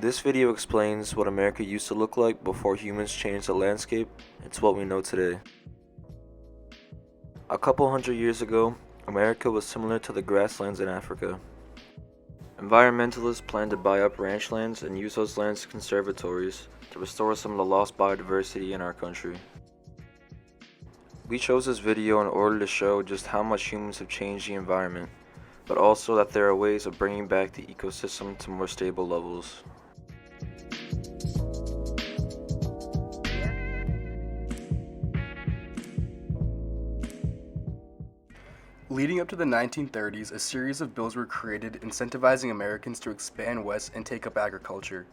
This video explains what America used to look like before humans changed the landscape into what we know today. A couple hundred years ago, America was similar to the grasslands in Africa. Environmentalists planned to buy up ranch lands and use those lands as conservatories to restore some of the lost biodiversity in our country. We chose this video in order to show just how much humans have changed the environment, but also that there are ways of bringing back the ecosystem to more stable levels. Leading up to the 1930s, a series of bills were created incentivizing Americans to expand west and take up agriculture.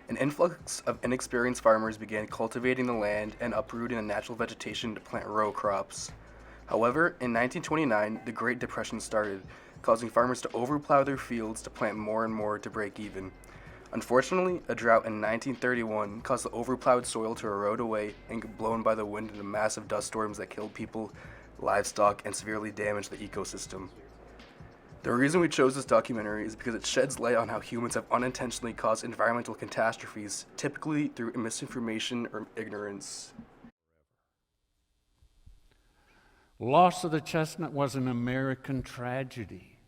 An influx of inexperienced farmers began cultivating the land and uprooting the natural vegetation to plant row crops. However, in 1929, the Great Depression started, causing farmers to overplow their fields to plant more and more to break even. Unfortunately, a drought in 1931 caused the overplowed soil to erode away and get blown by the wind into massive dust storms that killed people, livestock, and severely damaged the ecosystem. The reason we chose this documentary is because it sheds light on how humans have unintentionally caused environmental catastrophes, typically through misinformation or ignorance. Loss of the chestnut was an American tragedy,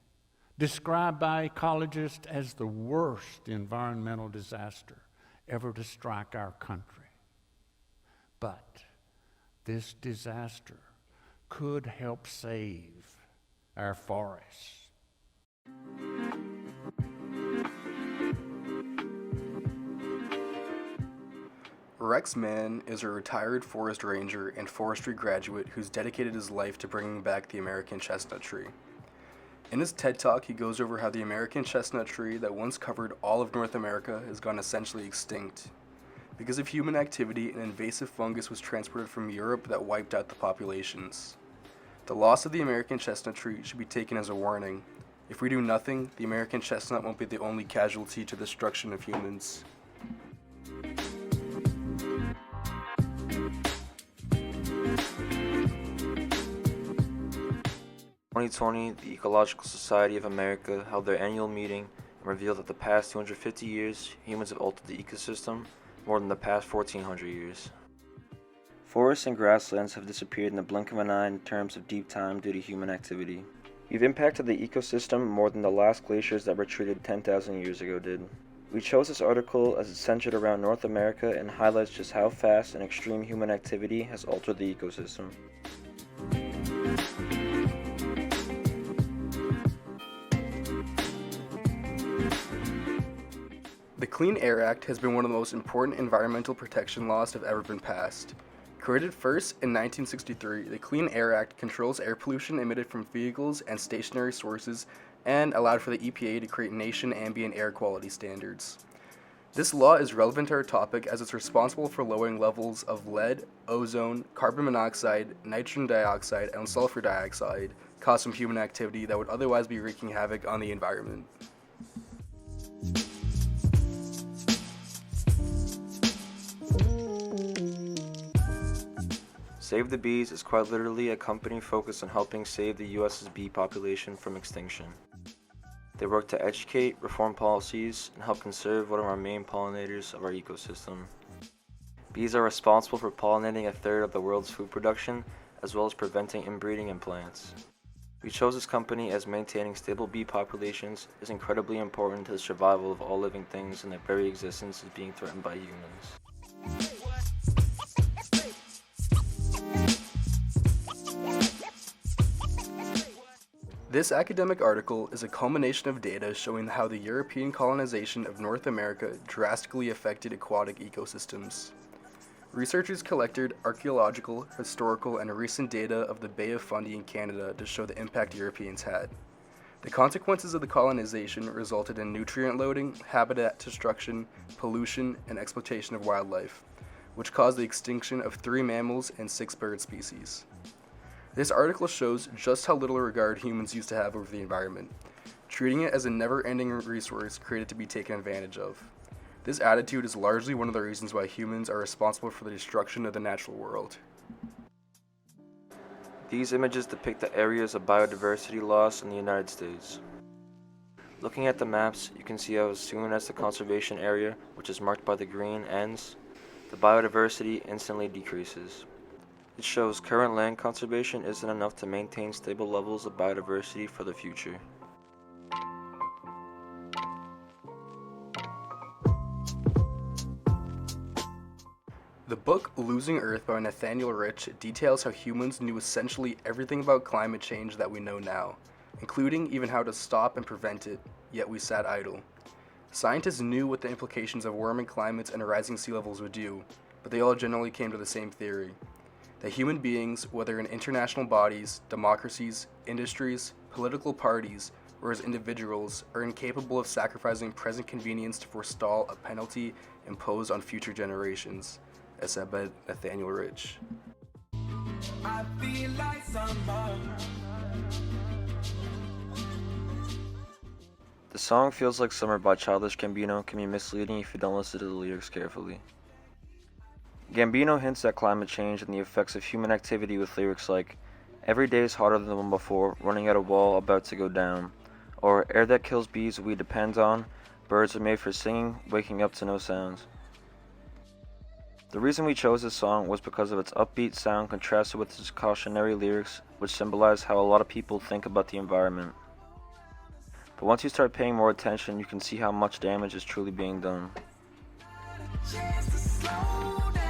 described by ecologists as the worst environmental disaster ever to strike our country. But this disaster could help save our forests. Rex Mann is a retired forest ranger and forestry graduate who's dedicated his life to bringing back the American chestnut tree. In his TED Talk, he goes over how the American chestnut tree that once covered all of North America has gone essentially extinct. Because of human activity, an invasive fungus was transported from Europe that wiped out the populations. The loss of the American chestnut tree should be taken as a warning. If we do nothing, the American chestnut won't be the only casualty to the destruction of humans. In 2020, the Ecological Society of America held their annual meeting and revealed that the past 250 years, humans have altered the ecosystem more than the past 1400 years. Forests and grasslands have disappeared in the blink of an eye in terms of deep time due to human activity. We've impacted the ecosystem more than the last glaciers that retreated 10,000 years ago did. We chose this article as it's centered around North America and highlights just how fast and extreme human activity has altered the ecosystem. The Clean Air Act has been one of the most important environmental protection laws to have ever been passed. Created first in 1963, the Clean Air Act controls air pollution emitted from vehicles and stationary sources and allowed for the EPA to create nation ambient air quality standards. This law is relevant to our topic as it's responsible for lowering levels of lead, ozone, carbon monoxide, nitrogen dioxide, and sulfur dioxide caused from human activity that would otherwise be wreaking havoc on the environment. Save the Bees is quite literally a company focused on helping save the US's bee population from extinction. They work to educate, reform policies, and help conserve one of our main pollinators of our ecosystem. Bees are responsible for pollinating a third of the world's food production, as well as preventing inbreeding in plants. We chose this company as maintaining stable bee populations is incredibly important to the survival of all living things, and their very existence is being threatened by humans. This academic article is a culmination of data showing how the European colonization of North America drastically affected aquatic ecosystems. Researchers collected archaeological, historical, and recent data of the Bay of Fundy in Canada to show the impact Europeans had. The consequences of the colonization resulted in nutrient loading, habitat destruction, pollution, and exploitation of wildlife, which caused the extinction of 3 mammals and 6 bird species. This article shows just how little regard humans used to have over the environment, treating it as a never-ending resource created to be taken advantage of. This attitude is largely one of the reasons why humans are responsible for the destruction of the natural world. These images depict the areas of biodiversity loss in the United States. Looking at the maps, you can see how as soon as the conservation area, which is marked by the green, ends, the biodiversity instantly decreases. It shows current land conservation isn't enough to maintain stable levels of biodiversity for the future. The book Losing Earth by Nathaniel Rich details how humans knew essentially everything about climate change that we know now, including even how to stop and prevent it, yet we sat idle. Scientists knew what the implications of warming climates and rising sea levels would do, but they all generally came to the same theory: that human beings, whether in international bodies, democracies, industries, political parties, or as individuals, are incapable of sacrificing present convenience to forestall a penalty imposed on future generations, as said by Nathaniel Rich. I feel like someone. The song Feels Like Summer by Childish Gambino can be misleading if you don't listen to the lyrics carefully. Gambino hints at climate change and the effects of human activity with lyrics like, "Every day is hotter than the one before, running at a wall about to go down," or "Air that kills bees we depend on, birds are made for singing, waking up to no sounds." The reason we chose this song was because of its upbeat sound contrasted with its cautionary lyrics, which symbolize how a lot of people think about the environment. But once you start paying more attention, you can see how much damage is truly being done. Chance to slow down.